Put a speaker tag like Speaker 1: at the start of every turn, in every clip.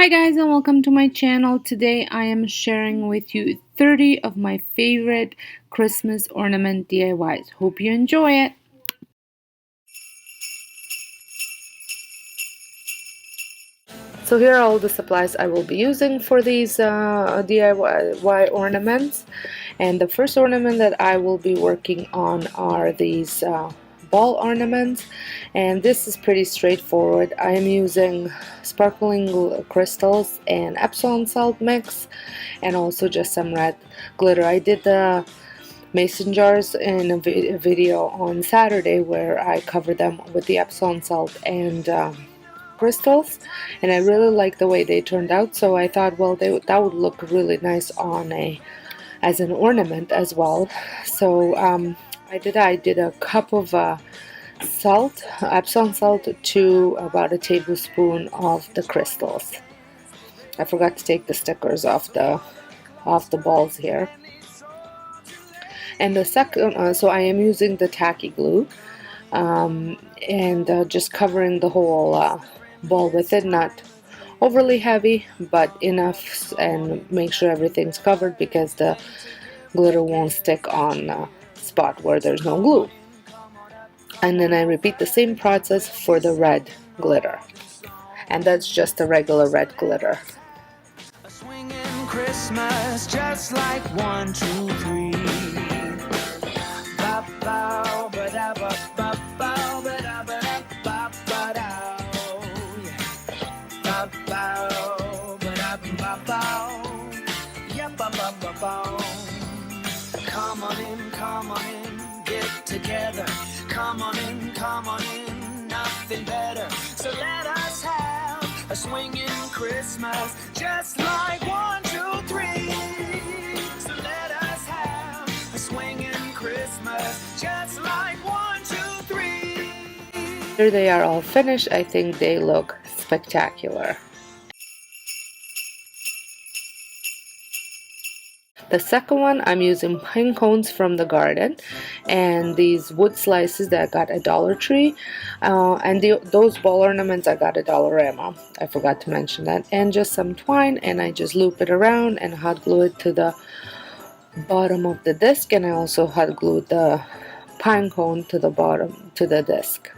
Speaker 1: Hi guys and welcome to my channel. Today I am sharing with you 30 of my favorite Christmas ornament DIYs. Hope you enjoy it. So here are all the supplies I will be using for these DIY ornaments. And the first ornament that I will be working on are these ball ornaments, and this is pretty straightforward. I am using sparkling crystals and Epsom salt mix and also just some red glitter. I did the mason jars in a video on Saturday where I covered them with the Epsom salt and crystals, and I really like the way they turned out, so I thought, well, that would look really nice on as an ornament as well. So I did a cup of salt, Epsom salt, to about a tablespoon of the crystals. I forgot to take the stickers off the balls here. And the second, so I am using the tacky glue and just covering the whole ball with it, not overly heavy but enough, and make sure everything's covered because the glitter won't stick on a spot where there's no glue. And then I repeat the same process for the red glitter, and that's just a regular red glitter.
Speaker 2: A swinging Christmas, just like 1, 2, 3. Ba-bow, ba-da-ba, ba-bow, ba-da-ba-da, ba-ba-dow. Ba-bow, ba-da-ba, ba-bow. Yeah, ba-ba-ba-bow. Come on in, get together. Come on in, nothing better. So let us have a swinging Christmas, just like 1, 2, 3. So let us have a swinging Christmas, just like 1, 2, 3.
Speaker 1: Here they are all finished. I think they look spectacular. The second one, I'm using pine cones from the garden and these wood slices that I got at Dollar Tree, and those ball ornaments I got at Dollarama. I forgot to mention that. And just some twine, and I just loop it around and hot glue it to the bottom of the disc, and I also hot glued the pine cone to the bottom to the disc.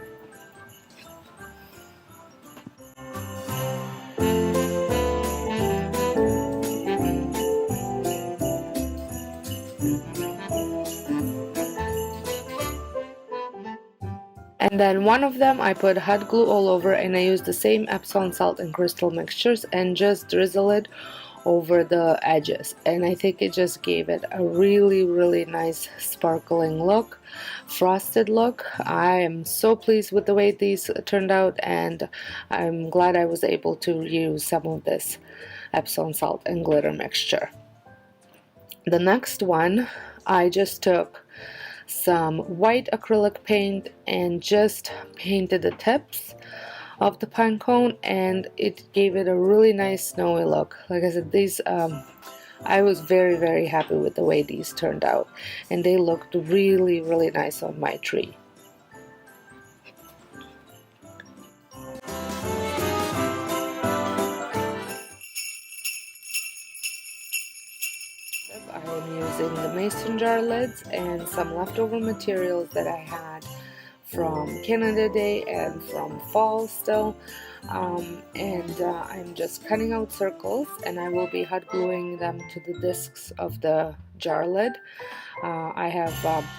Speaker 1: And then one of them I put hot glue all over, and I used the same Epsom salt and crystal mixtures and just drizzle it over the edges, and I think it just gave it a really nice sparkling look, frosted look. I am so pleased with the way these turned out, and I'm glad I was able to use some of this Epsom salt and glitter mixture. The next one, I just took some white acrylic paint and just painted the tips of the pine cone, and it gave it a really nice snowy look. Like I said, these I was very happy with the way these turned out, and they looked really nice on my tree. I am using the mason jar lids and some leftover materials that I had from Canada Day and from fall still, and I'm just cutting out circles, and I will be hot gluing them to the discs of the jar lid. I have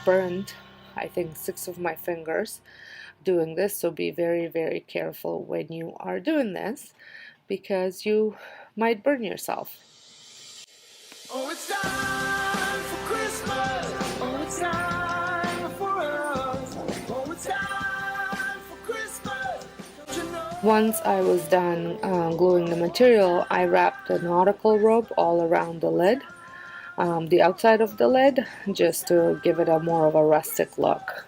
Speaker 1: burned, I think, 6 of my fingers doing this, so be very careful when you are doing this because you might burn yourself.
Speaker 2: Oh, it's time for Christmas. Oh, it's time for us. Oh, it's time for Christmas. Don't you know?
Speaker 1: Once I was done gluing the material, I wrapped a nautical rope all around the lid, the outside of the lid, just to give it a more of a rustic look.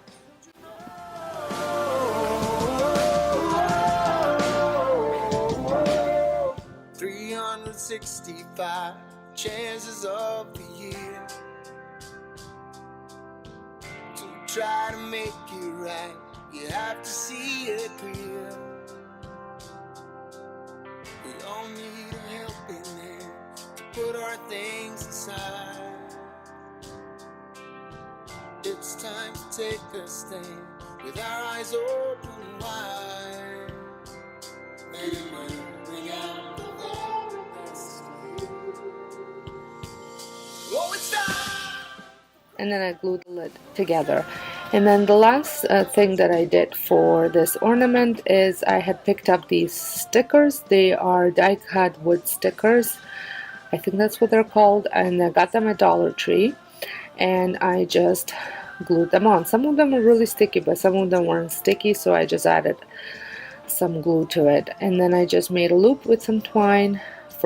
Speaker 2: 365 chances of the year to try to make it right. You have to see it clear. We all need more things inside. It's time to take a stand with our eyes open wide. Let it bring out the very best of you. Oh, it's time!
Speaker 1: And then I glued the lid together. And then the last thing that I did for this ornament is I had picked up these stickers. They are die-cut wood stickers. I think that's what they're called. And I got them at Dollar Tree. And I just glued them on. Some of them were really sticky, but some of them weren't sticky, so I just added some glue to it. And then I just made a loop with some twine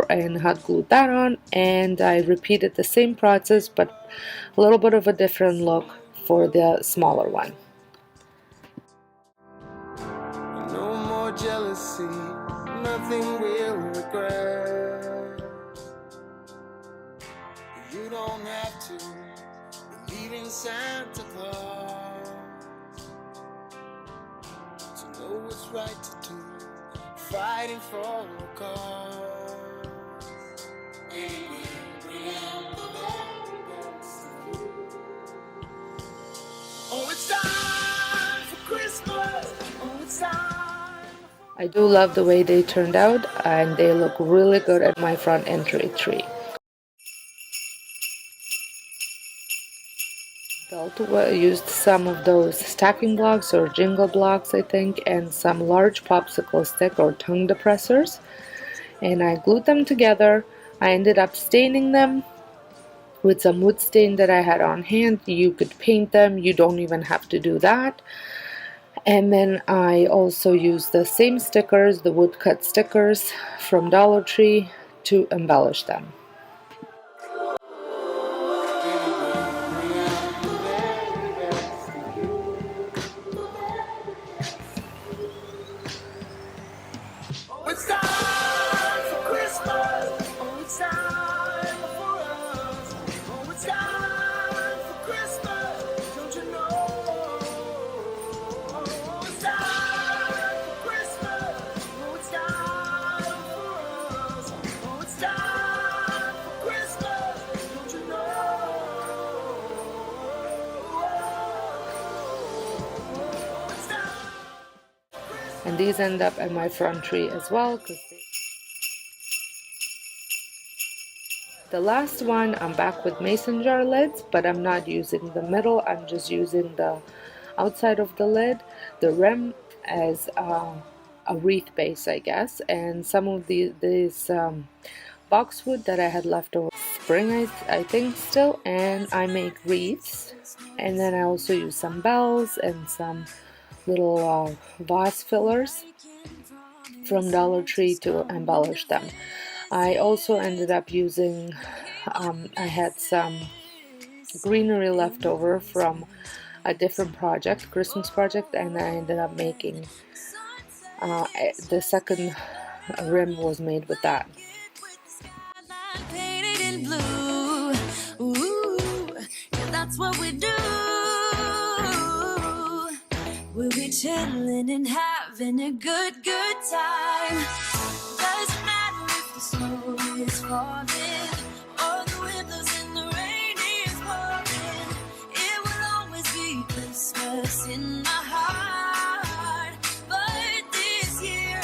Speaker 1: and hot glued that on, and I repeated the same process but a little bit of a different look for the smaller one.
Speaker 2: No more jealousy, nothing we'll regret. You don't have to believe in Santa Claus to know what's right to do, fighting for a cause. Oh, it's time for Christmas. Oh, it's time.
Speaker 1: I do love the way they turned out, and they look really good at my front entry tree. Belt used some of those stacking blocks or jingle blocks, I think, and some large popsicle stick or tongue depressors, and I glued them together. I ended up staining them with some wood stain that I had on hand. You could paint them, you don't even have to do that. And then I also used the same stickers, the woodcut stickers from Dollar Tree, to embellish them.
Speaker 2: It's time for Christmas. Oh, it's time for us. Oh, it's time for Christmas. Don't you know? Oh, it's time for Christmas. Oh, it's time for us. Oh, it's time for Christmas. Don't you know? Oh, it's time.
Speaker 1: And these end up at my front tree as well. The last one, I'm back with mason jar lids, but I'm not using the middle. I'm just using the outside of the lid, the rim, as a wreath base, I guess. And some of these boxwood that I had left over spring, I think still, and I make wreaths. And then I also use some bells and some little vase fillers from Dollar Tree to embellish them. I also ended up using, I had some greenery left over from a different project, Christmas project, and I ended up making, the second rim was made with that.
Speaker 3: Painted in blue, ooh, yeah, that's what we do. We'll be chilling and having a good time. Doesn't matter if the snow is falling or the windows and the rain is pouring. It will always be Christmas in my heart. But this year I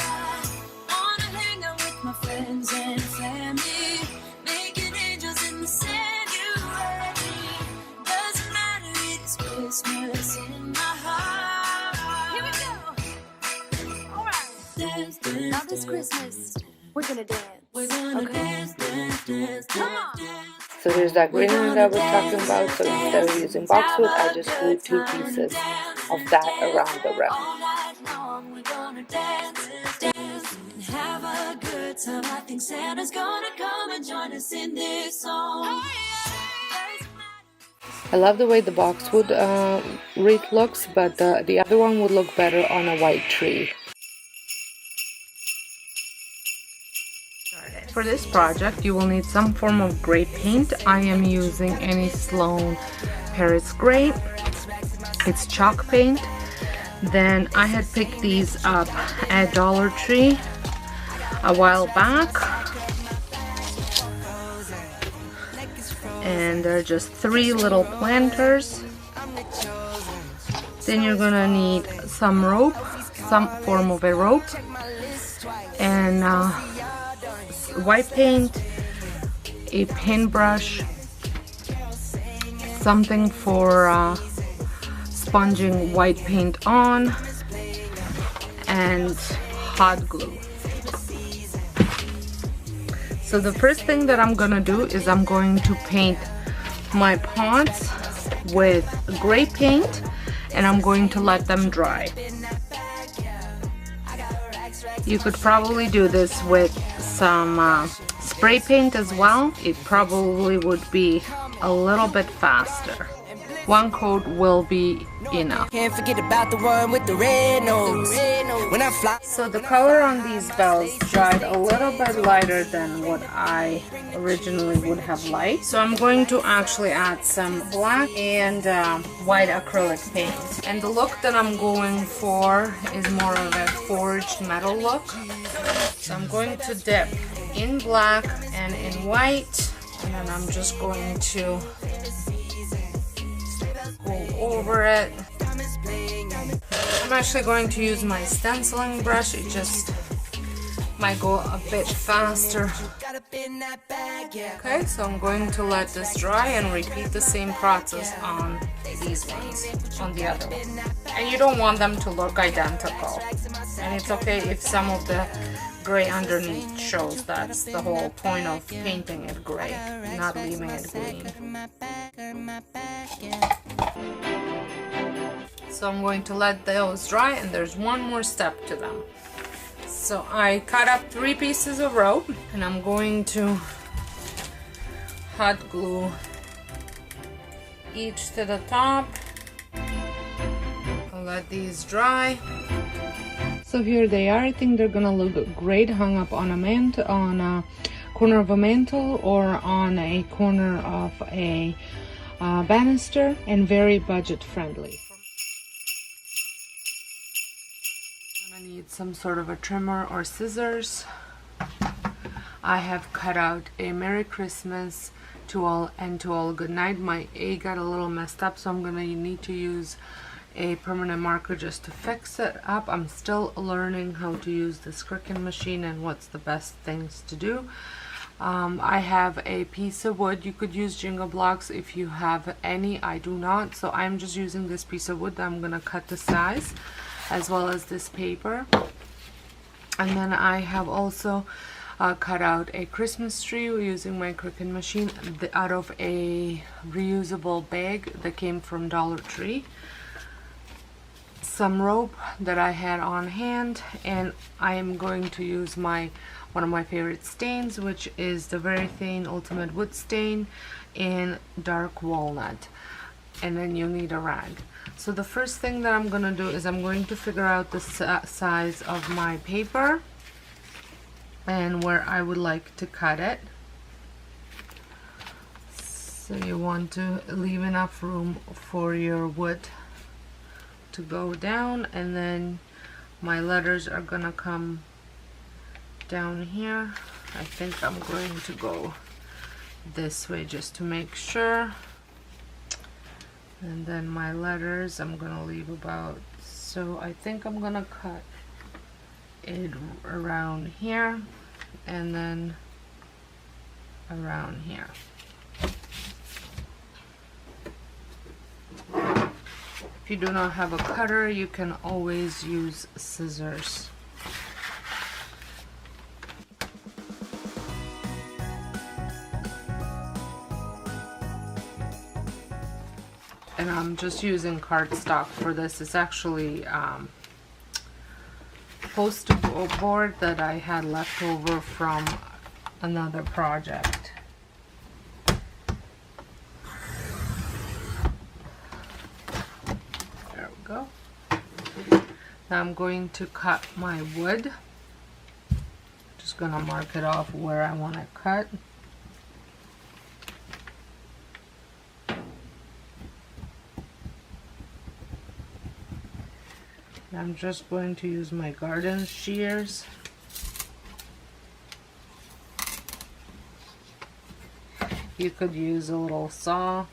Speaker 3: wanna hang out with my friends and family, making angels in the sanctuary. Doesn't matter, it's Christmas in my heart. Now this Christmas, we're gonna dance. We're gonna dance, dance, dance, come on.
Speaker 1: So here's that greenery that I was talking about. So instead of using boxwood, I just glued 2 pieces of that around the rim.
Speaker 3: All night long, we're gonna dance, dance, and have a good time. I think Santa's gonna come and join us in this song.
Speaker 1: I love the way the boxwood wreath looks, but the other one would look better on a white tree. For this project, you will need some form of gray paint. I am using any Sloan Paris Gray. It's chalk paint. Then I had picked these up at Dollar Tree a while back. and they're just 3 little planters. Then you're gonna need some rope, some form of a rope, and white paint, a paintbrush, something for sponging white paint on, and hot glue. So the first thing that I'm gonna do is I'm going to paint my pots with gray paint, and I'm going to let them dry. You could probably do this with some spray paint as well. It probably would be a little bit faster. 1 coat will be enough.
Speaker 2: Can't forget about the one with the red nose. When I fly.
Speaker 1: So the color on these bells dried a little bit lighter than what I originally would have liked. So I'm going to actually add some black and white acrylic paint. And the look that I'm going for is more of a forged metal look. So I'm going to dip in black and in white, and then I'm just going to go over it. I'm actually going to use my stenciling brush. It just might go a bit faster. Okay, so I'm going to let this dry and repeat the same process on these ones, on the other one. And you don't want them to look identical. And it's okay if some of the gray underneath shows. That's the whole point of painting it gray, not leaving it green. So I'm going to let those dry, and there's one more step to them. So I cut up 3 pieces of rope, and I'm going to hot glue each to the top. I'll let these dry. So here they are. I think they're gonna look great hung up on a corner of a mantle or on a corner of a banister, and very budget friendly. I'm gonna need some sort of a trimmer or scissors. I have cut out a Merry Christmas to all and to all good night. My A got a little messed up, so I'm gonna need to use a permanent marker just to fix it up. I'm still learning how to use this Cricut machine and what's the best things to do. I have a piece of wood. You could use Jingle blocks if you have any. I do not, so I'm just using this piece of wood that I'm gonna cut the size, as well as this paper. And then I have also cut out a Christmas tree using my Cricut machine out of a reusable bag that came from Dollar Tree. Some rope that I had on hand, and I am going to use one of my favorite stains, which is the Very Thin Ultimate Wood Stain in Dark Walnut. And then you need a rag. So the first thing that I'm gonna do is I'm going to figure out the size of my paper and where I would like to cut it. So you want to leave enough room for your wood to go down, and then my letters are gonna come down here. I think I'm going to go this way just to make sure. And then my letters I'm gonna leave about, so I think I'm gonna cut it around here and then around here. If you do not have a cutter, you can always use scissors. And I'm just using cardstock for this. It's actually poster board that I had left over from another project. There we go. Now I'm going to cut my wood. Just gonna mark it off where I want to cut. I'm just going to use my garden shears. You could use a little saw.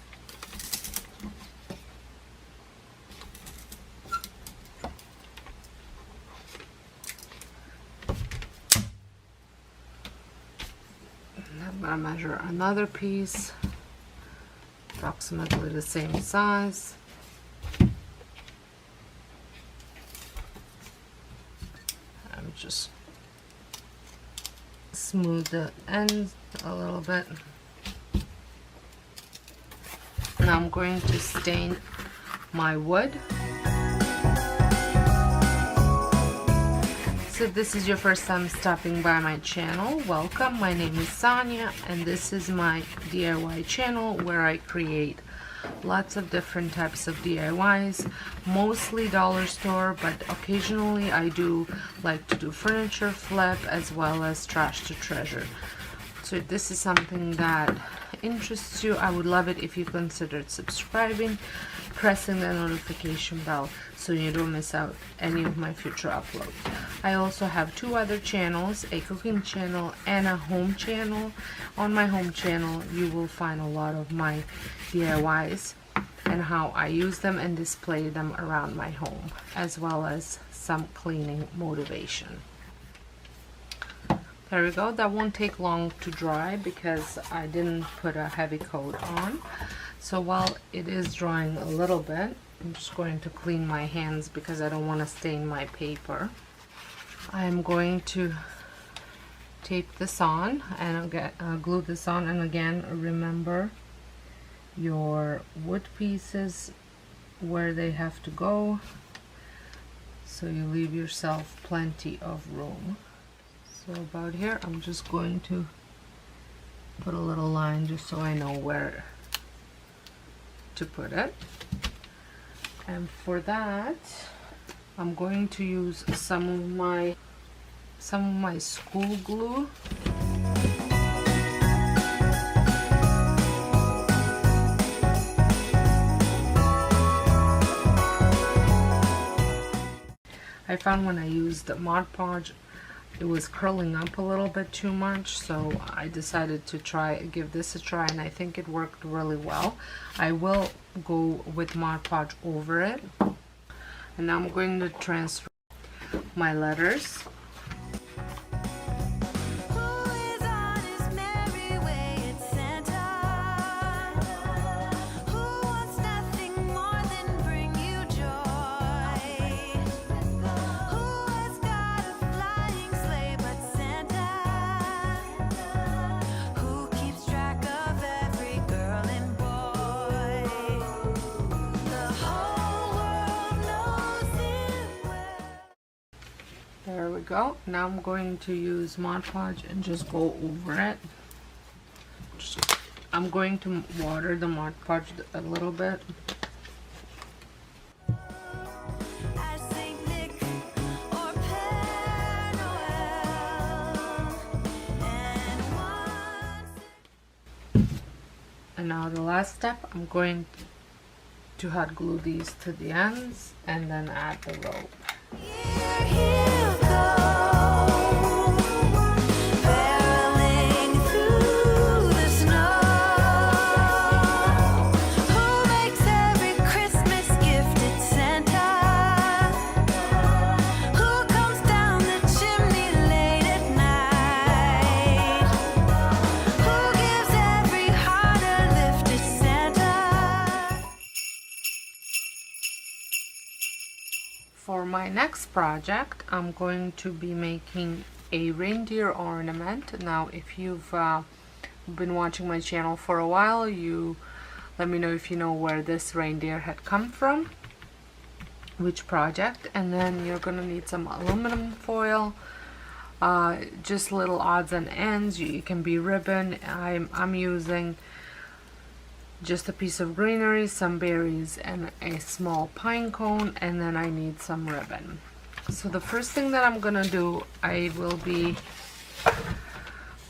Speaker 1: And I'm going to measure another piece, approximately the same size. I'm just smooth the ends a little bit. Now I'm going to stain my wood. So if this is your first time stopping by my channel, welcome. My name is Sonja and this is my DIY channel where I create lots of different types of DIYs, mostly dollar store, but occasionally I do like to do furniture flip as well as trash to treasure. So if this is something that interests you, I would love it if you considered subscribing, pressing the notification bell so you don't miss out any of my future uploads. I also have two other channels, a cooking channel and a home channel. On my home channel you will find a lot of my DIYs and how I use them and display them around my home, as well as some cleaning motivation. There we go. That won't take long to dry because I didn't put a heavy coat on. So while it is drying a little bit, I'm just going to clean my hands because I don't want to stain my paper. I'm going to tape this on and I'll get glue this on, and again remember your wood pieces where they have to go so you leave yourself plenty of room. So about here I'm just going to put a little line just so I know where to put it. And for that I'm going to use some of my school glue. I found when I used the Mod Podge it was curling up a little bit too much, so I decided to give this a try, and I think it worked really well. I will go with Mod Podge over it, and now I'm going to transfer my letters. There we go. Now I'm going to use Mod Podge and just go over it. I'm going to water the Mod Podge a little bit. And now the last step, I'm going to hot glue these to the ends and then add the rope. For my next project, I'm going to be making a reindeer ornament. Now, if you've been watching my channel for a while, you let me know if you know where this reindeer had come from, which project. And then you're gonna need some aluminum foil, just little odds and ends. You can be ribbon. I'm using just a piece of greenery, some berries, and a small pine cone, and then I need some ribbon. So the first thing that I'm gonna do, I will be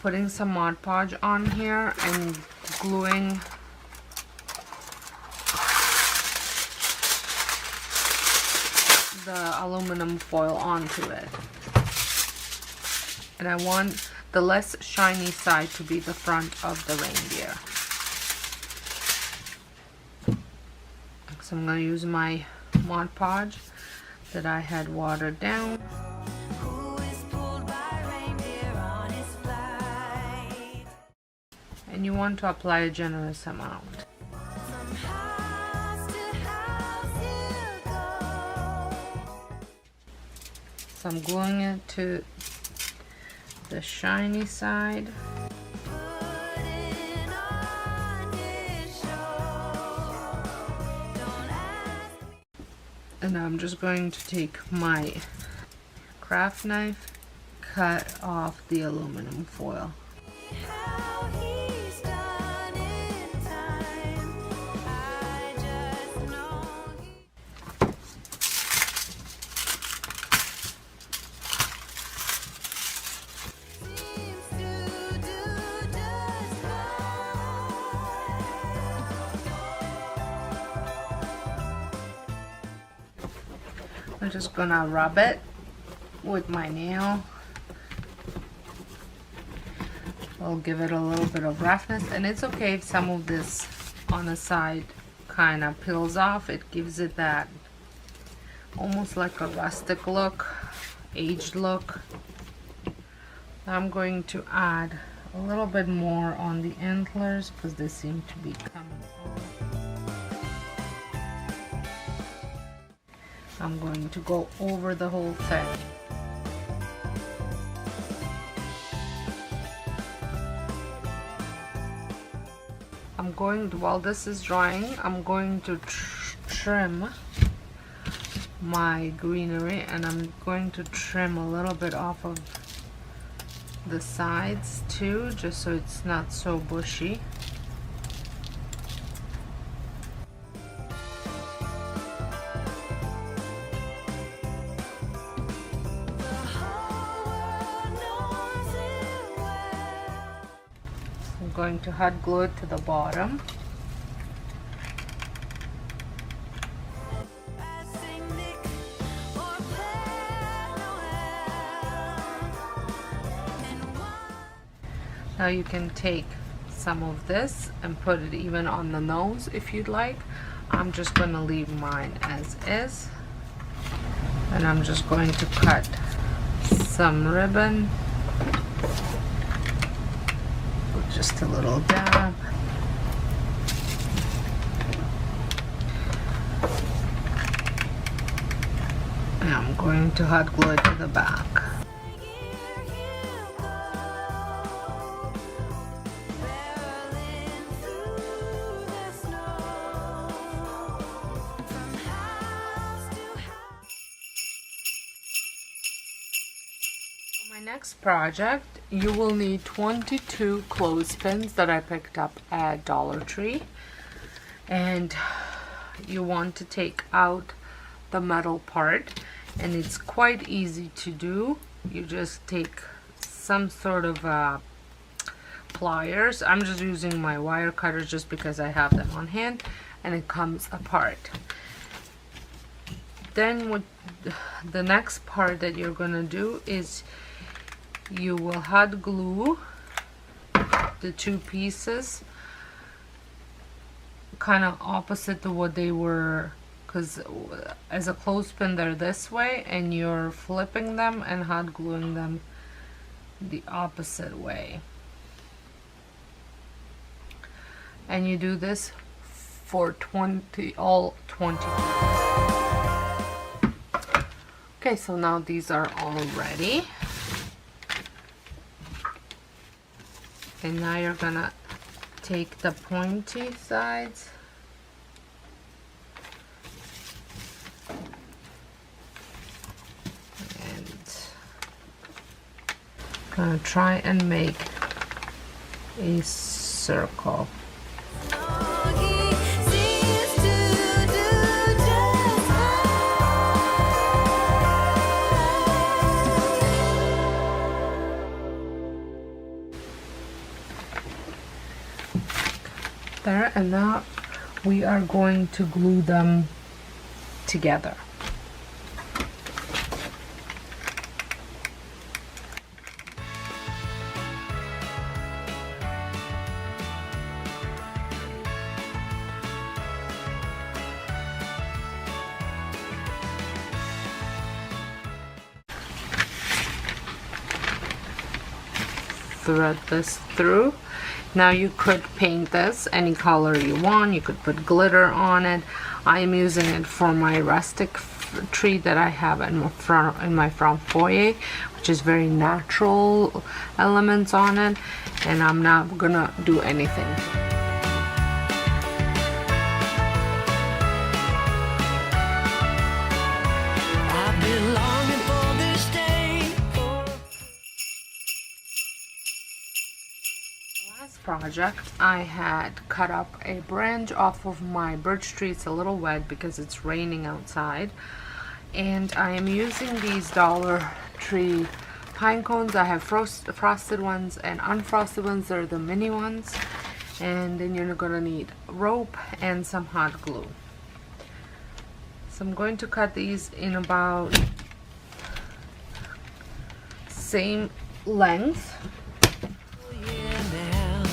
Speaker 1: putting some Mod Podge on here and gluing the aluminum foil onto it. And I want the less shiny side to be the front of the reindeer. So I'm going to use my Mod Podge that I had watered down.
Speaker 3: Who is pulled by reindeer on his flight?
Speaker 1: And you want to apply a generous amount.
Speaker 3: From house to house you go.
Speaker 1: So I'm gluing it to the shiny side.
Speaker 3: Putting on his show. Don't ask me.
Speaker 1: And I'm just going to take my craft knife, cut off the aluminum foil.
Speaker 3: How he's done in time. I just know he seems to do just right.
Speaker 1: I'm just gonna rub it with my nail. I'll give it a little bit of roughness, and it's okay if some of this on the side kind of peels off. It gives it that almost like a rustic look, aged look. I'm going to add a little bit more on the antlers because they seem to be coming off. I'm going to go over the whole thing. I'm going to, while this is drying, I'm going to trim my greenery, and I'm going to trim a little bit off of the sides too, just so it's not so bushy.
Speaker 3: The whole world knows it well.
Speaker 1: I'm going to hot glue it to the bottom.
Speaker 3: As Saint Nick or Père Noël. And one
Speaker 1: Now you can take some of this and put it even on the nose if you'd like. I'm just going to leave mine as is. And I'm just going to cut some ribbon. With just a little dab. And I'm going to hot glue it to the back.
Speaker 3: year he'll go, barreling through the snow. From house to house.
Speaker 1: For my next project, you will need 22 clothespins that I picked up at Dollar Tree, and you want to take out the metal part, and it's quite easy to do. You just take some sort of pliers. I'm just using my wire cutters just because I have them on hand, and it comes apart. Then what the next part that you're gonna do is you will hot glue the two pieces kind of opposite to what they were, because as a clothespin they're this way, and you're flipping them and hot gluing them the opposite way. And you do this for all 20. Okay, so now these are all ready. And now you're gonna take the pointy sides and gonna try and make a circle.
Speaker 3: He seems to do just
Speaker 1: There, and now we are going to glue them together. thread this through. Now you could paint this any color you want. You could put glitter on it. I am using it for my rustic tree that I have in my front foyer, which is very natural elements on it, and I'm not gonna do anything.
Speaker 2: I've been longing for this day.
Speaker 1: Last project, I had cut up a branch off of my birch tree. It's a little wet because it's raining outside, and I am using these Dollar Tree pine cones. I have frosted ones and unfrosted ones. They're the mini ones, and then you're gonna need rope and some hot glue. So I'm going to cut these in about same length.
Speaker 2: Yeah, now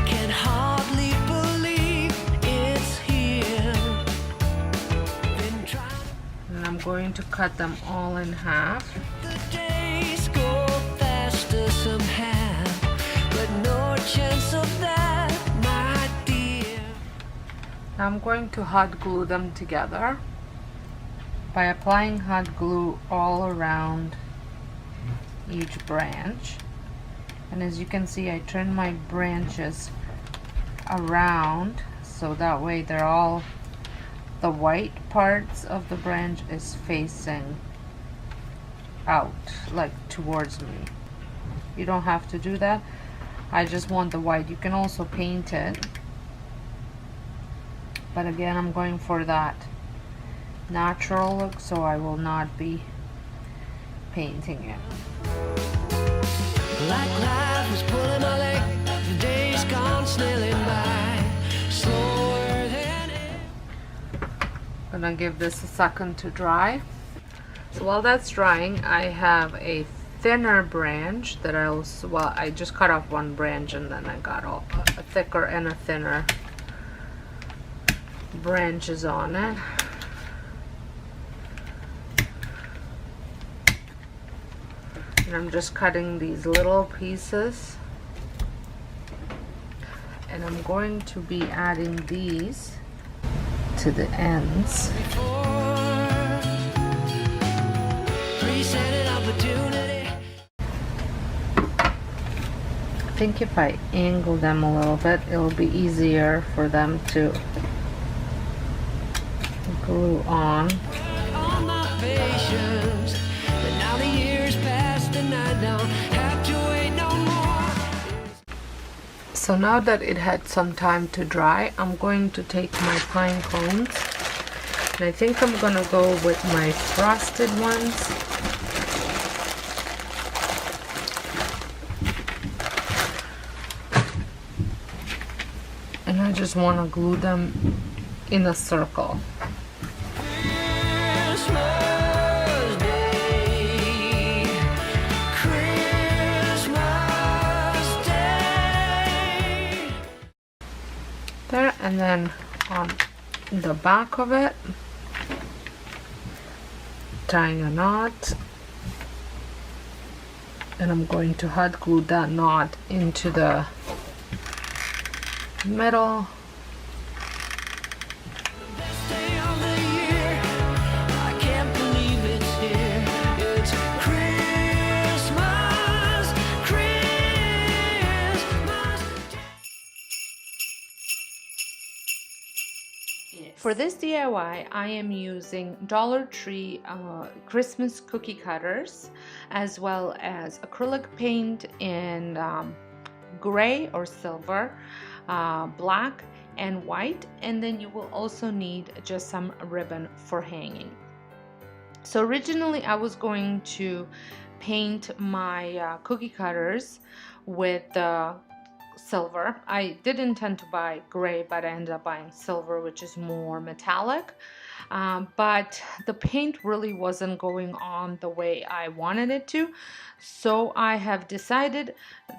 Speaker 2: can hardly believe it's here. Been trying
Speaker 1: And I'm going to cut them all in half.
Speaker 2: the days go faster somehow, but no chance of that, my dear.
Speaker 1: Now I'm going to hot glue them together by applying hot glue all around each branch. And as you can see, I turn my branches around so that way they're all, the white parts of the branch is facing out, like towards me. You don't have to do that. I just want the white. You can also paint it, but again, I'm going for that natural look, so I will not be painting it.
Speaker 2: Like life was pulling my leg, the days gone snailing by, slower than
Speaker 1: I'm gonna give this a second to dry. So while that's drying, I have a thinner branch that I also, well, I just cut off one branch and then I got all a thicker and a thinner branches on it. And I'm just cutting these little pieces, and I'm going to be adding these to the ends.
Speaker 2: before. Presented opportunity.
Speaker 1: I think if I angle them a little bit, it'll be easier for them to glue on.
Speaker 2: On my patience, but now the years passed and I don't have to wait no more.
Speaker 1: So now that it had some time to dry, I'm going to take my pine cones, and I think I'm gonna go with my frosted ones. And I just want to glue them in a circle.
Speaker 2: Christmas Day, Christmas Day.
Speaker 1: There, and then on the back of it, tying a knot, and I'm going to hot glue that knot into the middle.
Speaker 2: Best day of the year, I can't believe it's here. It's Christmas, Christmas.
Speaker 1: For this DIY, I am using Dollar Tree Christmas cookie cutters, as well as acrylic paint in gray or silver, black and white, and then you will also need just some ribbon for hanging. So originally I was going to paint my cookie cutters with silver. I did intend to buy gray, but I ended up buying silver, which is more metallic. But the paint really wasn't going on the way I wanted it to. So I have decided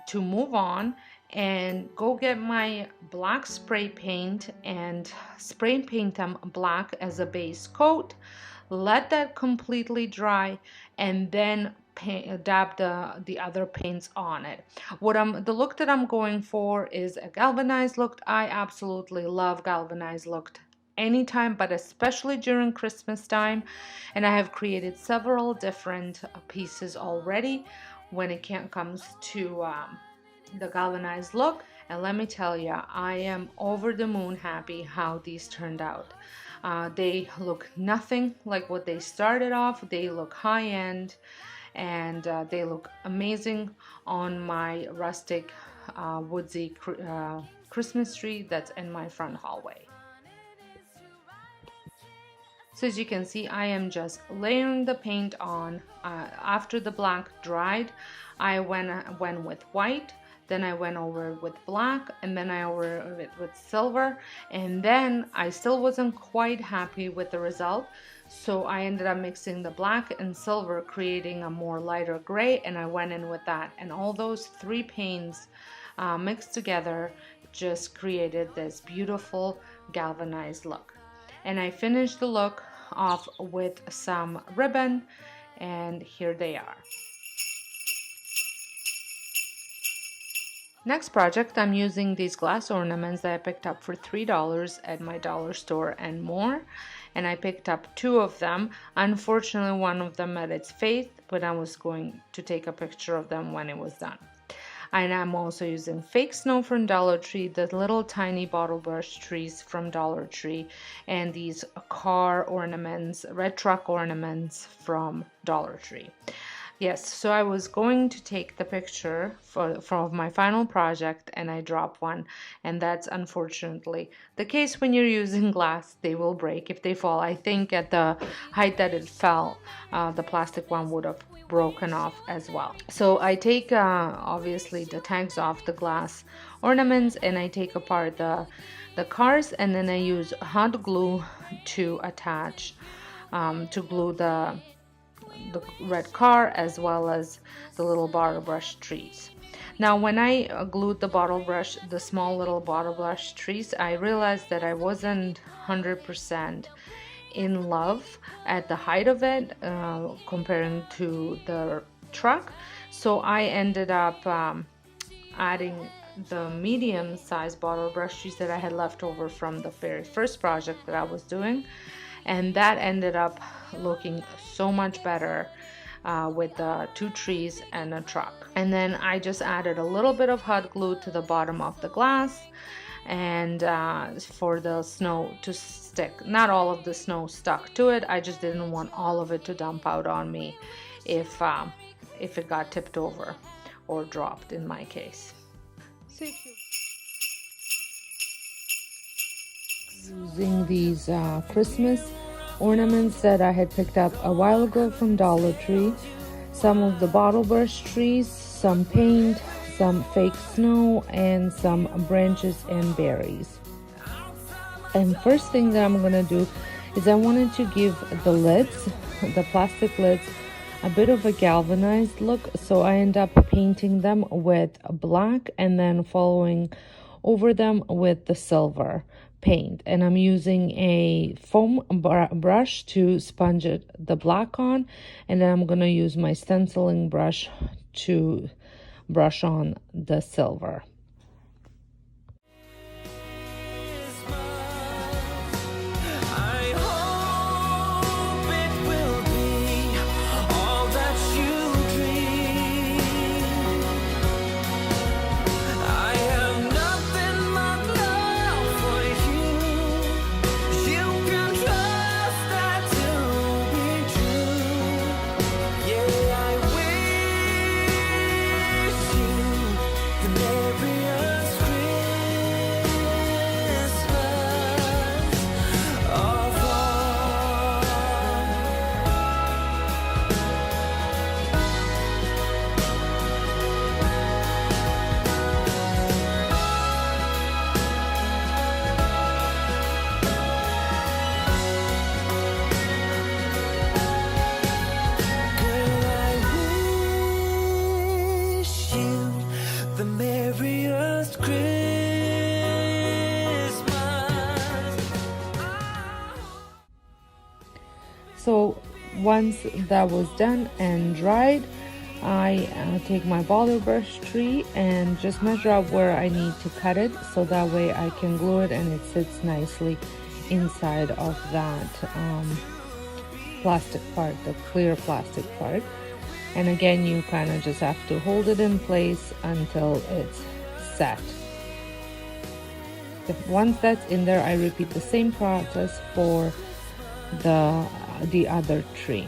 Speaker 1: to move on and go get my black spray paint and spray paint them black as a base coat. Let that completely dry and then dab the other paints on it. The look that I'm going for is a galvanized look. I absolutely love galvanized look anytime, but especially during Christmas time. And I have created several different pieces already when it comes to the galvanized look. And let me tell you, I am over the moon happy how these turned out. They look nothing like what they started off. They look high-end, and they look amazing on my rustic woodsy Christmas tree that's in my front hallway. So as you can see, I am just layering the paint on. After the black dried, I went with white, then I went over with black, and then I over it with silver, and then I still wasn't quite happy with the result, so I ended up mixing the black and silver, creating a more lighter gray, and I went in with that, and all those three paints mixed together just created this beautiful galvanized look. And I finished the look off with some ribbon, and here they are. Next project, I'm using these glass ornaments that I picked up for $3 at my dollar store and more, and I picked up 2 of them. Unfortunately, one of them met its fate, but I was going to take a picture of them when it was done. And I'm also using fake snow from Dollar Tree, the little tiny bottle brush trees from Dollar Tree, and these car ornaments, red truck ornaments from Dollar Tree. Yes, so I was going to take the picture for my final project, and I dropped one, and that's unfortunately the case when you're using glass. They will break if they fall. I think at the height that it fell, the plastic one would have broken off as well. So I take obviously the tags off the glass ornaments, and I take apart the cars, and then I use hot glue to attach, to glue the red car as well as the little bottle brush trees. Now when I glued the small little bottle brush trees, I realized that I wasn't 100% in love at the height of it, comparing to the truck. So I ended up adding the medium sized bottle brush trees that I had left over from the very first project that I was doing, and that ended up looking so much better with the 2 trees and a truck. And then I just added a little bit of hot glue to the bottom of the glass, and for the snow to stick. Not all of the snow stuck to it. I just didn't want all of it to dump out on me if it got tipped over or dropped in my case. So using these Christmas ornaments that I had picked up a while ago from Dollar Tree, some of the bottle brush trees, some paint, some fake snow, and some branches and berries. And first thing that I'm gonna do is I wanted to give the lids, the plastic lids, a bit of a galvanized look, so I end up painting them with black and then following over them with the silver paint. And I'm using a foam brush to sponge the black on, and then I'm going to use my stenciling brush to brush on the silver. So once that was done and dried, I take my boulder brush tree and just measure out where I need to cut it, so that way I can glue it and it sits nicely inside of that plastic part, the clear plastic part. And again, you kind of just have to hold it in place until it's set. Once that's in there, I repeat the same process for the other tree.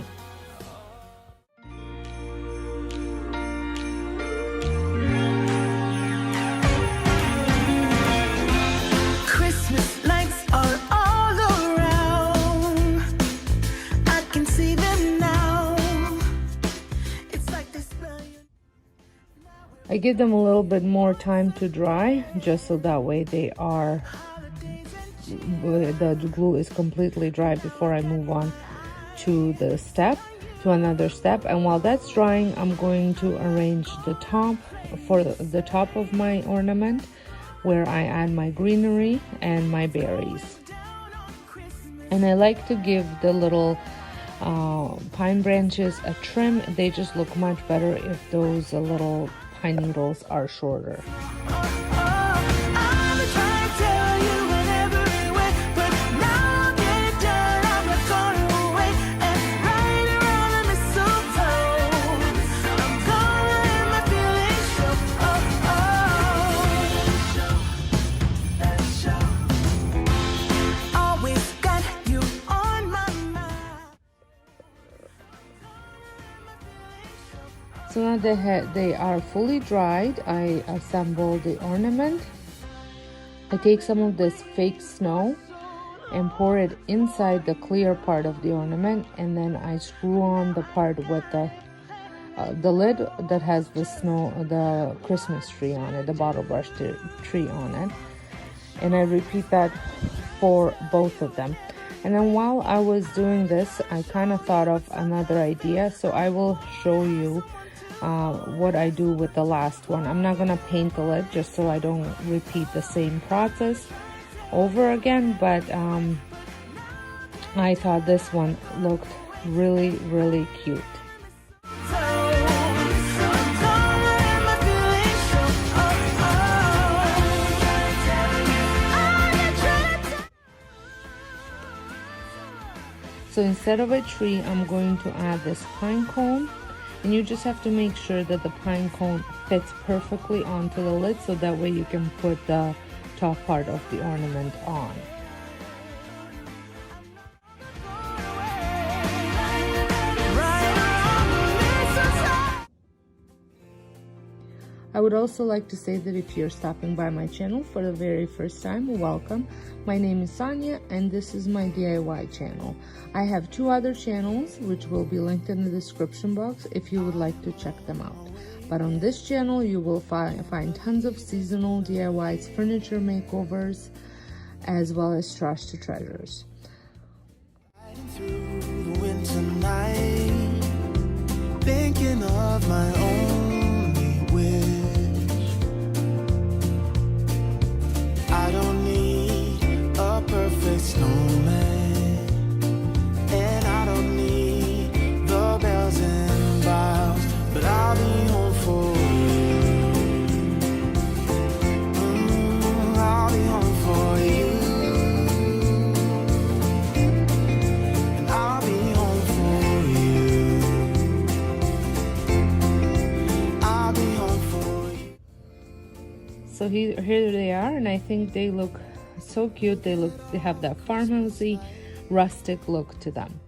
Speaker 2: Christmas lights are all around. I can see them now. It's like this brilliant.
Speaker 1: I give them a little bit more time to dry, just so that way the glue is completely dry before I move on to another step. And while that's drying, I'm going to arrange the top for the top of my ornament, where I add my greenery and my berries. And I like to give the little pine branches a trim. They just look much better if those little pine needles are shorter. So now they are fully dried, I assemble the ornament. I take some of this fake snow and pour it inside the clear part of the ornament, and then I screw on the part with the lid that has the Christmas tree on it, the bottle brush tree on it. And I repeat that for both of them. And then while I was doing this, I kind of thought of another idea, so I will show you what I do with the last one. I'm not gonna paint the lid, just so I don't repeat the same process over again, but I thought this one looked really, really cute. So instead of a tree, I'm going to add this pine cone. And you just have to make sure that the pine cone fits perfectly onto the lid, so that way you can put the top part of the ornament on. I would also like to say that if you're stopping by my channel for the very first time, welcome. My name is Sonja and this is my DIY channel. I have 2 other channels which will be linked in the description box if you would like to check them out. But on this channel you will find tons of seasonal DIYs, furniture makeovers, as well as trash to treasures.
Speaker 2: Through the winter night, thinking of my only wish. I don't need a perfect snowman, and I don't need the bells and boughs, but I'll be home for you. I'll be home for you.
Speaker 1: So here they are, and I think they look so cute. They have that farmhousey, rustic look to them.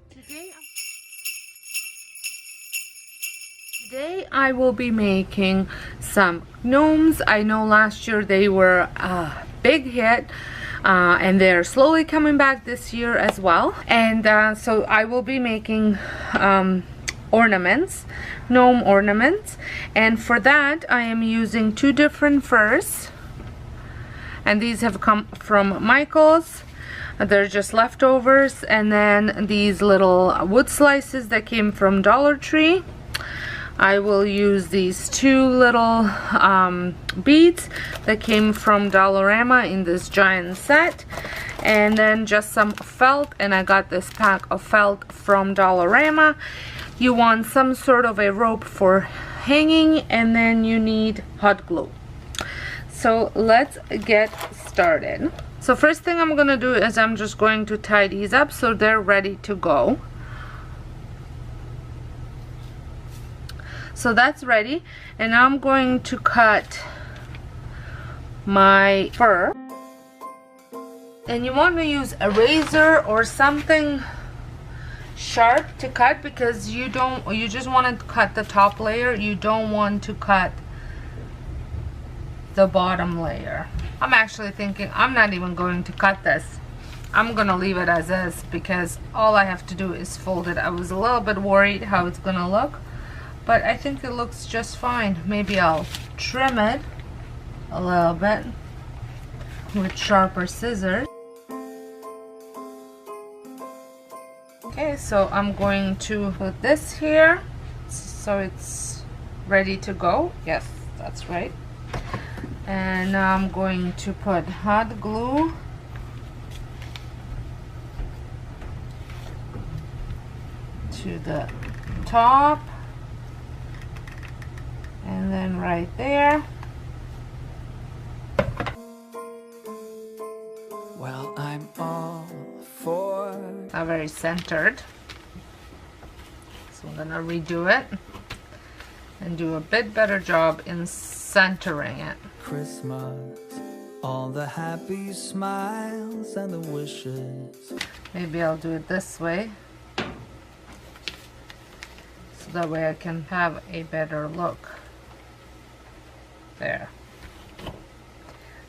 Speaker 1: Today I will be making some gnomes. I know last year they were a big hit, and they're slowly coming back this year as well. And so I will be making ornaments, gnome ornaments, and for that I am using 2 different furs, and these have come from Michael's. They're just leftovers, and then these little wood slices that came from Dollar Tree. I will use these 2 little beads that came from Dollarama in this giant set, and then just some felt, and I got this pack of felt from Dollarama. you want some sort of a rope for hanging, and then you need hot glue. So let's get started. So first thing I'm gonna do is I'm just going to tie these up so they're ready to go. So that's ready, and now I'm going to cut my fur. And you want to use a razor or something sharp to cut, because you just want to cut the top layer. You don't want to cut the bottom layer. I'm actually thinking I'm not even going to cut this. I'm gonna leave it as is, because all I have to do is fold it. I was a little bit worried how it's gonna look, but I think it looks just fine. Maybe I'll trim it a little bit with sharper scissors. Okay, so I'm going to put this here so it's ready to go. Yes, that's right. And now I'm going to put hot glue to the top, and then right there.
Speaker 2: Well, I'm all for.
Speaker 1: Not very centered, so I'm gonna redo it and do a bit better job in centering it.
Speaker 2: Christmas, all the happy smiles and the wishes.
Speaker 1: Maybe I'll do it this way, so that way I can have a better look. There.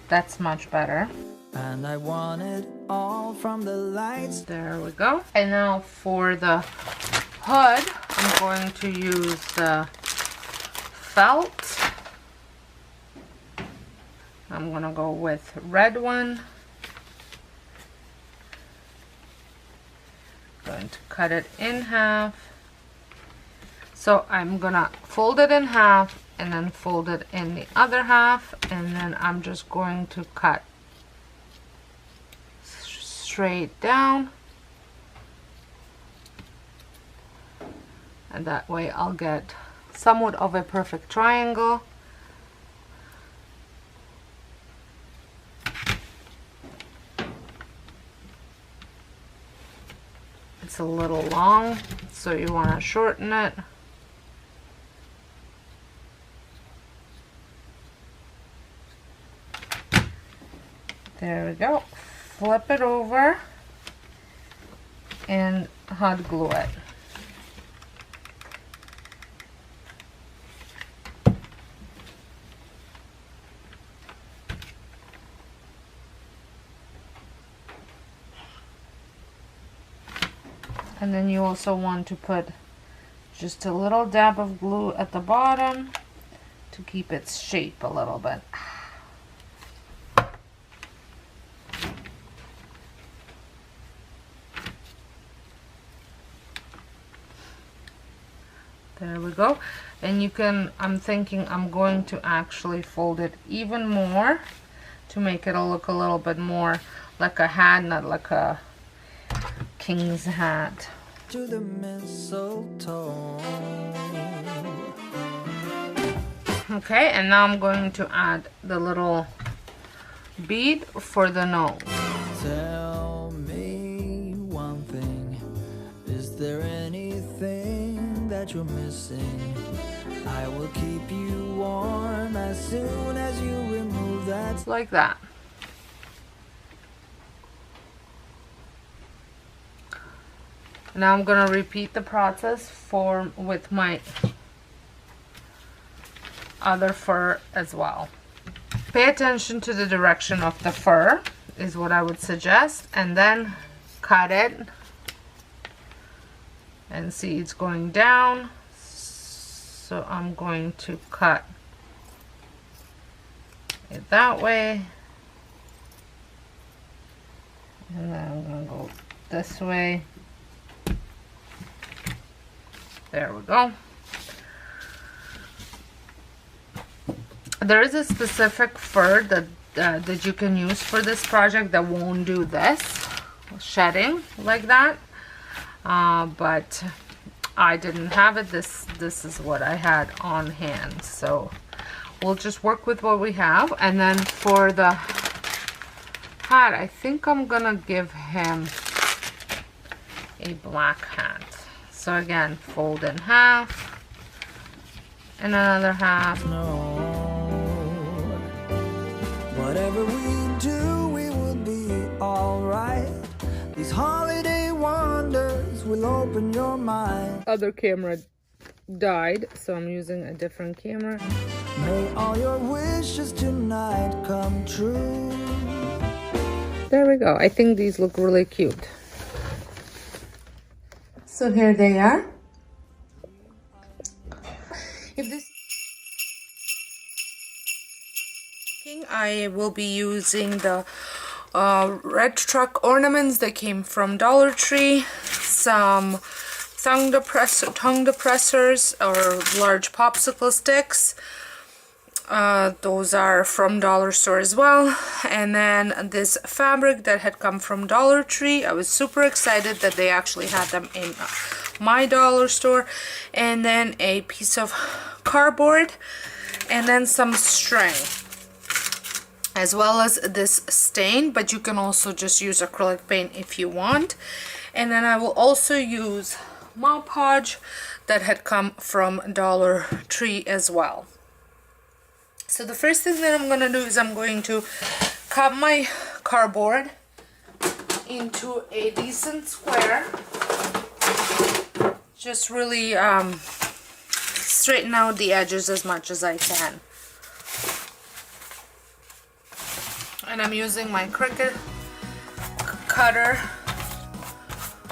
Speaker 1: That's much better.
Speaker 2: And I want it all from the lights.
Speaker 1: There we go. And now for the hood, I'm going to use the felt. I'm gonna go with red one. Going to cut it in half. So I'm gonna fold it in half and then fold it in the other half, and then I'm just going to cut straight down, and that way I'll get somewhat of a perfect triangle. It's a little long, so you want to shorten it. There we go. Flip it over and hot glue it. And then you also want to put just a little dab of glue at the bottom to keep its shape a little bit. There we go. And you can, I'm thinking I'm going to actually fold it even more to make it look a little bit more like a hat, not like a king's hat.
Speaker 2: To the mistletoe.
Speaker 1: Okay, and now I'm going to add the little bead for the nose.
Speaker 2: Tell me one thing. Is there anything that you're missing? I will keep you warm as soon as you remove that.
Speaker 1: Like that. Now I'm gonna repeat the process with my other fur as well. Pay attention to the direction of the fur is what I would suggest, and then cut it and see it's going down. So I'm going to cut it that way, and then I'm gonna go this way. There we go. There is a specific fur that you can use for this project that won't do this shedding like that, but I didn't have it. This is what I had on hand. So we'll just work with what we have. And then for the hat, I think I'm gonna give him a black hat. So again, fold in half and another half.
Speaker 2: No, whatever we do, we will be alright. These holiday wonders will open your mind.
Speaker 1: Other camera died, so I'm using a different camera.
Speaker 2: May all your wishes tonight come true.
Speaker 1: There we go. I think these look really cute. So here they are. If this I will be using the red truck ornaments that came from Dollar Tree, some tongue depressors or large popsicle sticks. Those are from Dollar Store as well. And then this fabric that had come from Dollar Tree. I was super excited that they actually had them in my Dollar Store. And then a piece of cardboard and then some string, as well as this stain, but you can also just use acrylic paint if you want. And then I will also use Mod Podge that had come from Dollar Tree as well. So the first thing that I'm gonna do is I'm going to cut my cardboard into a decent square. Just really straighten out the edges as much as I can. And I'm using my Cricut cutter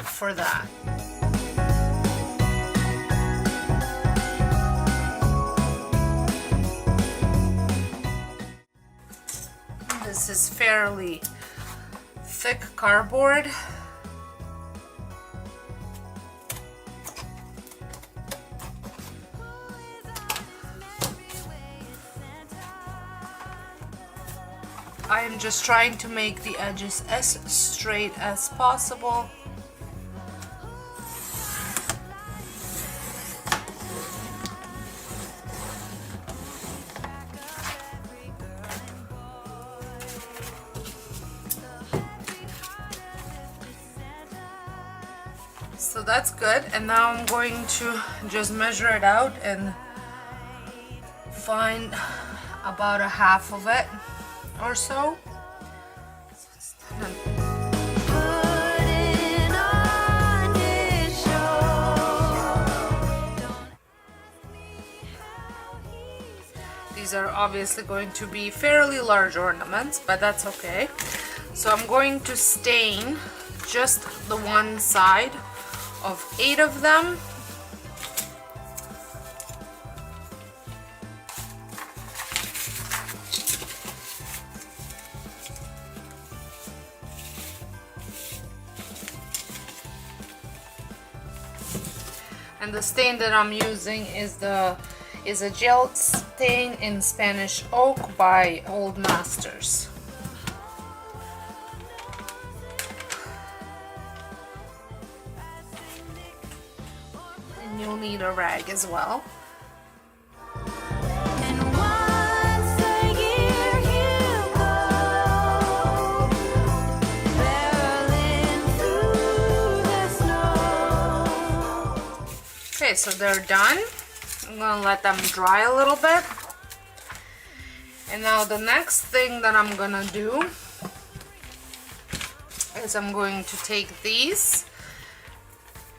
Speaker 1: for that. This is fairly thick cardboard. I am just trying to make the edges as straight as possible. So that's good, and now I'm going to just measure it out and find about a half of it or so. These are obviously going to be fairly large ornaments, but that's okay. So I'm going to stain just the one side of 8 of them. And the stain that I'm using is a gel stain in Spanish Oak by Old Masters. And you'll need a rag as well. Okay, so they're done. I'm gonna let them dry a little bit. And now the next thing that I'm gonna do is I'm going to take these.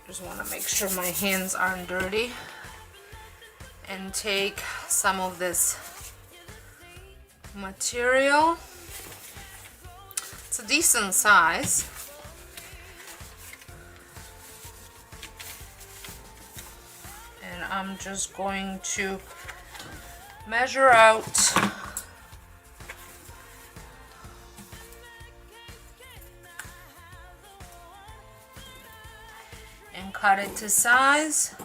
Speaker 1: Just want to make sure my hands aren't dirty. And take some of this material. It's a decent size. And I'm just going to measure out and cut it to size.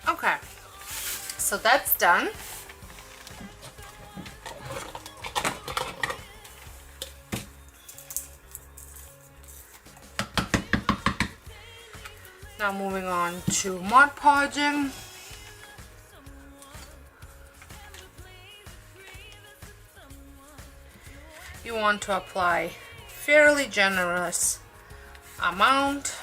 Speaker 1: Okay, so that's done. Now moving on to Mod Podging. You want to apply fairly generous amount.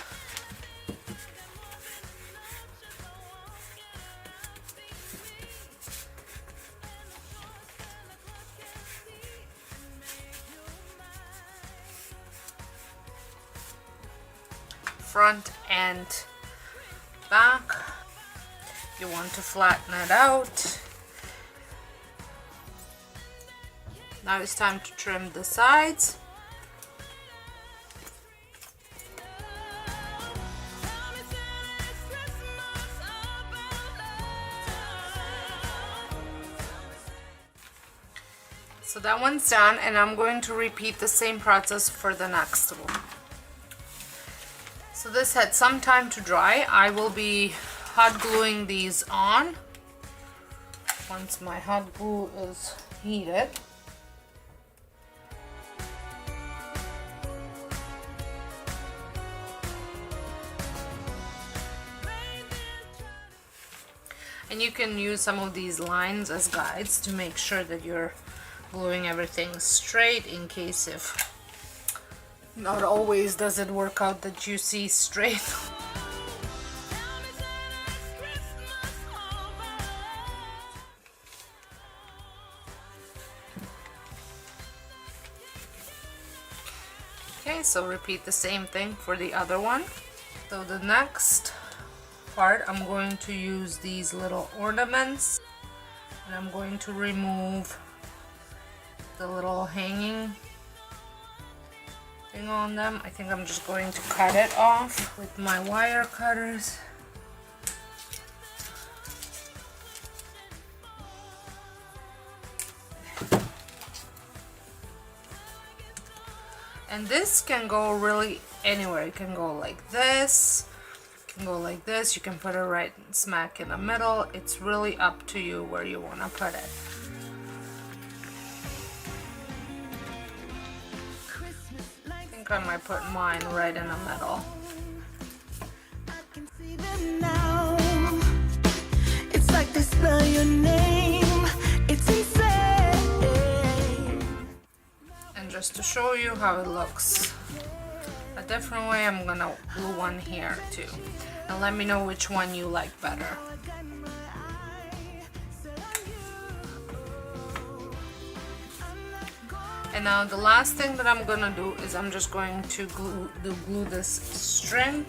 Speaker 1: Front and back. You want to flatten it out. Now it's time to trim the sides. So that one's done, and I'm going to repeat the same process for the next one. So this had some time to dry. I will be hot gluing these on once my hot glue is heated. And you can use some of these lines as guides to make sure that you're gluing everything straight, in case if not always does it work out that you see straight. Okay, so repeat the same thing for the other one. So the next part, I'm going to use these little ornaments, and I'm going to remove the little hanging thing on them. I think I'm just going to cut it off with my wire cutters. And this can go really anywhere. It can go like this, it can go like this, you can put it right smack in the middle. It's really up to you where you want to put it. I think I might put mine right in the middle.
Speaker 2: It's like they spell your name. It's insane.
Speaker 1: And just to show you how it looks a different way, I'm gonna glue one here too. And let me know which one you like better. And now the last thing that I'm gonna do is I'm just going to glue this string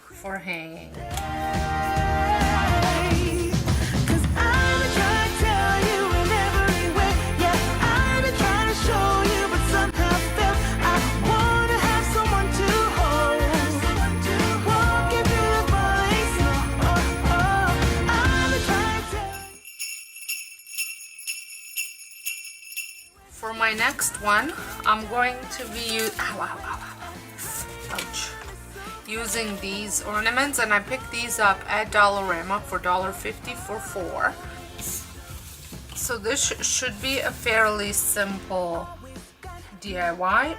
Speaker 1: for hanging. For my next one, I'm going to be using these ornaments, and I picked these up at Dollarama for $1.50 for 4. So this should be a fairly simple DIY,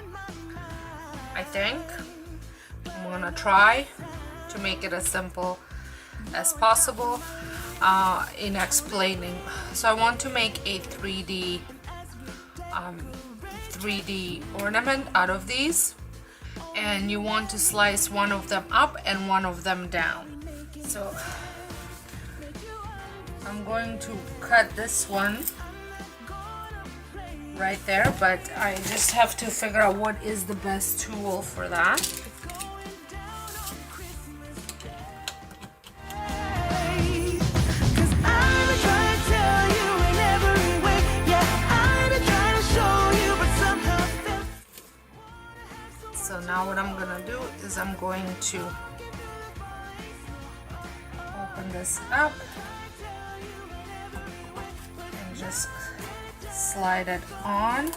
Speaker 1: I think. I'm gonna try to make it as simple as possible in explaining. So I want to make a 3D ornament out of these, and you want to slice one of them up and one of them down. So I'm going to cut this one right there, but I just have to figure out what is the best tool for that. So now what I'm gonna do is I'm going to open this up and just slide it on.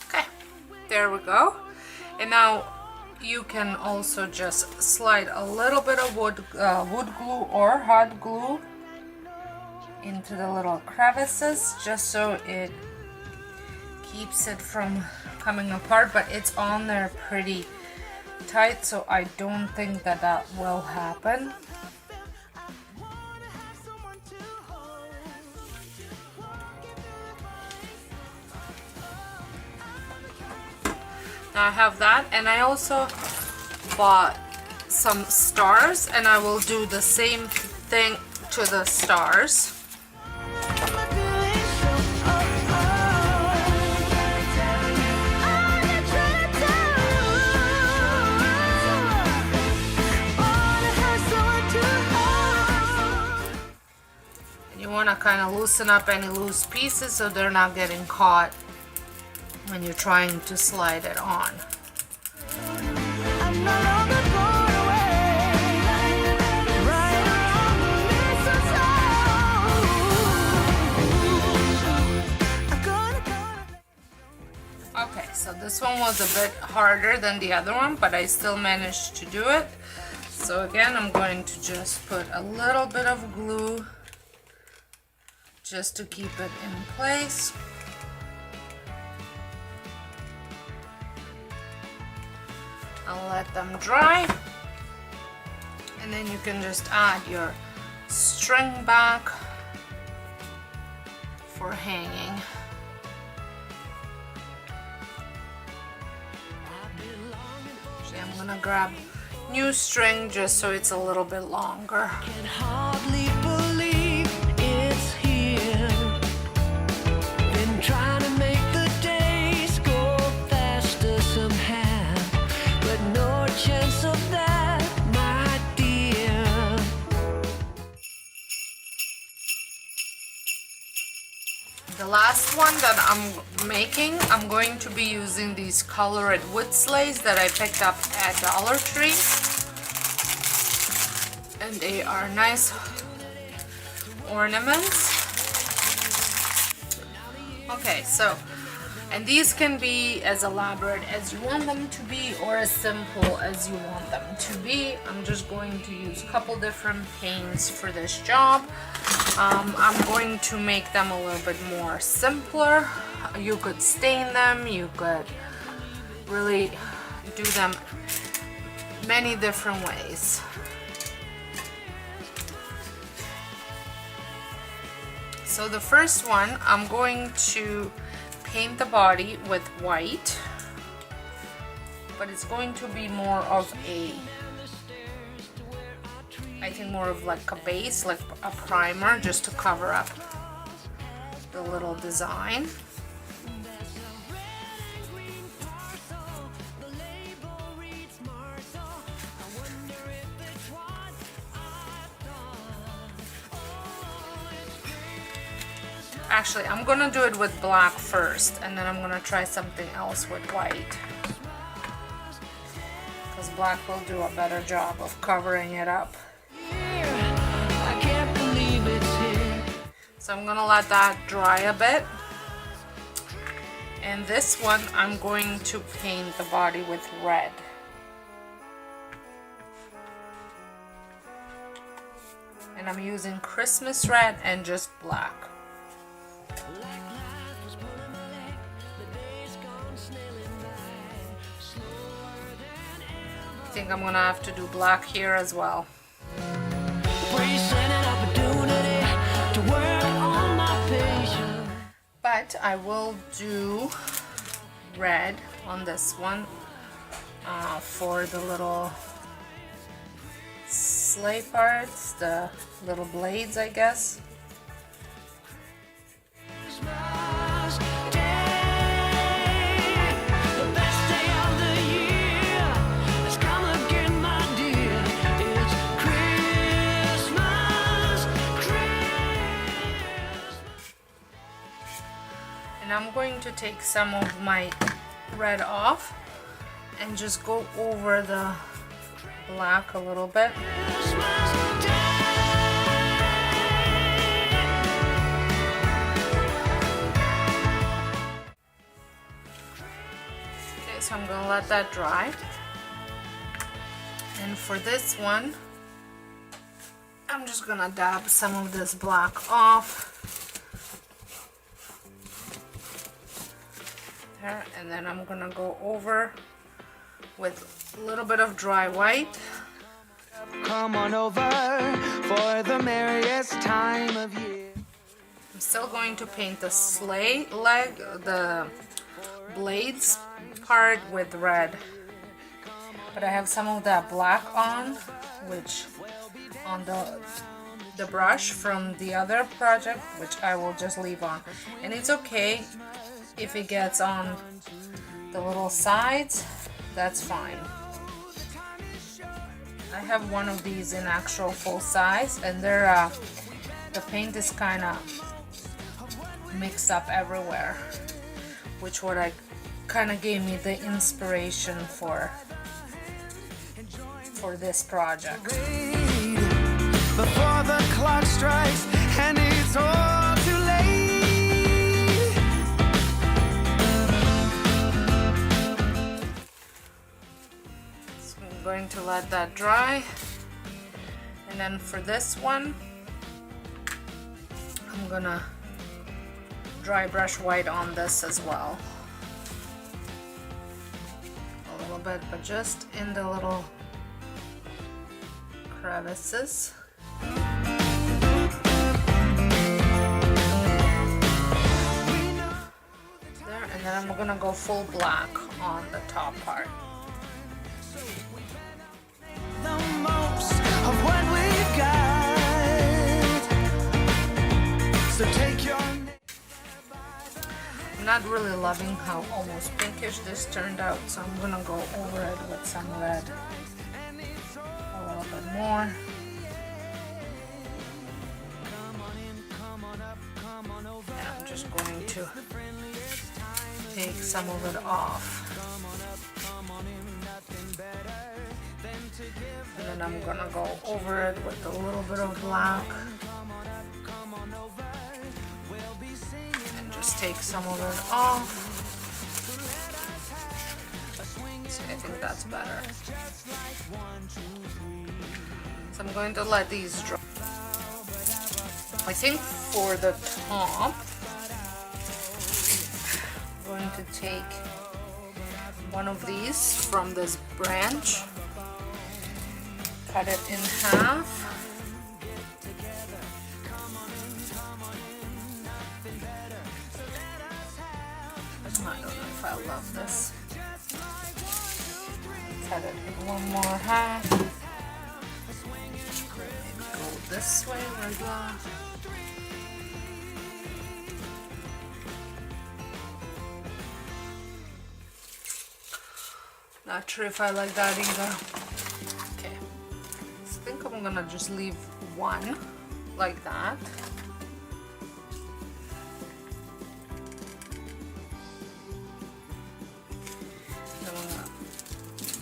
Speaker 1: Okay, there we go. And now you can also just slide a little bit of wood glue or hot glue into the little crevices just so it keeps it from coming apart, but it's on there pretty tight, so I don't think that that will happen. Now I have that, and I also bought some stars, and I will do the same thing to the stars. You want to kind of loosen up any loose pieces so they're not getting caught when you're trying to slide it on. Okay, so this one was a bit harder than the other one, but I still managed to do it. So again, I'm going to just put a little bit of glue just to keep it in place. I'll let them dry, and then you can just add your string back for hanging. Actually, I'm gonna grab new string just so it's a little bit longer.
Speaker 2: Can hardly believe it's here. Been trying to make the days go faster somehow, but no chance of that, my dear.
Speaker 1: The last one that I'm making, I'm going to be using these colored wood sleighs that I picked up at Dollar Tree. And they are nice ornaments. Okay, so, and these can be as elaborate as you want them to be or as simple as you want them to be. I'm just going to use a couple different paints for this job. I'm going to make them a little bit more simpler. You could stain them, you could really do them many different ways. So the first one, I'm going to paint the body with white, but it's going to be more of a, I think more of like a base, like a primer, just to cover up the little design. Actually, I'm gonna do it with black first, and then I'm gonna try something else with white, because black will do a better job of covering it up.
Speaker 2: I can't believe it's here.
Speaker 1: So I'm gonna let that dry a bit. And this one, I'm going to paint the body with red. And I'm using Christmas red and just black. I think I'm gonna have to do black here as well. But I will do red on this one for the little sleigh parts, the little blades, I guess. And I'm going to take some of my red off and just go over the black a little bit. Okay, so I'm going to let that dry. And for this one, I'm just gonna dab some of this black off. There, and then I'm gonna go over with a little bit of dry white.
Speaker 2: Come on over for the merriest time of year.
Speaker 1: I'm still going to paint the sleigh leg, the blades part with red. But I have some of that black on, which on the brush from the other project, which I will just leave on. And it's okay if it gets on the little sides, that's fine. I have one of these in actual full size, and they're the paint is kind of mixed up everywhere, which what I kind of gave me the inspiration for this project.
Speaker 2: Before the clock strikes and it's all too late.
Speaker 1: So I'm going to let that dry, and then for this one I'm gonna dry brush white on this as well, a little bit, but just in the little crevices. There, and then I'm gonna go full black on the top part.
Speaker 2: The most of what we've got. So take your.
Speaker 1: I'm not really loving how almost pinkish this turned out, so I'm gonna go over it with some red. A little bit more. And I'm just going to take some of it off. And then I'm gonna go over it with a little bit of black. And just take some of it off. So I think that's better. So I'm going to let these dry. I think for the top, I'm going to take one of these from this branch, cut it in half. I don't know if I love this. Cut it in one more half. Maybe go this way like that. Not sure if I like that either. Okay, so I think I'm gonna just leave one like that. Then I'm gonna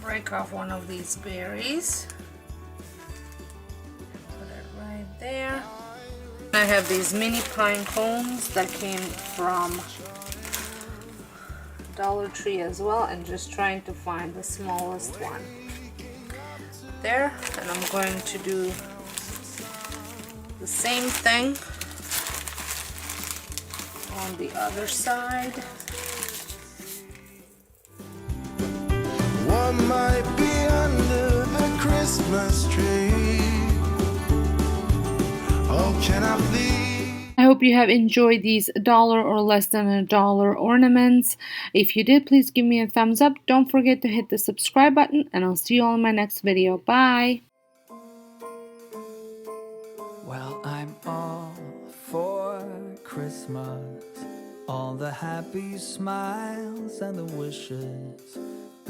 Speaker 1: break off one of these berries. Put it right there. I have these mini pine cones that came from Dollar Tree as well, and just trying to find the smallest one there. And I'm going to do the same thing on the other side.
Speaker 2: What might be under a Christmas tree? Oh, can I please?
Speaker 1: I hope you have enjoyed these $1 or less than $1 ornaments. If you did, please give me a thumbs up. Don't forget to hit the subscribe button, and I'll see you all in my next video. Bye!
Speaker 2: Well, I'm all for Christmas, all the happy smiles and the wishes.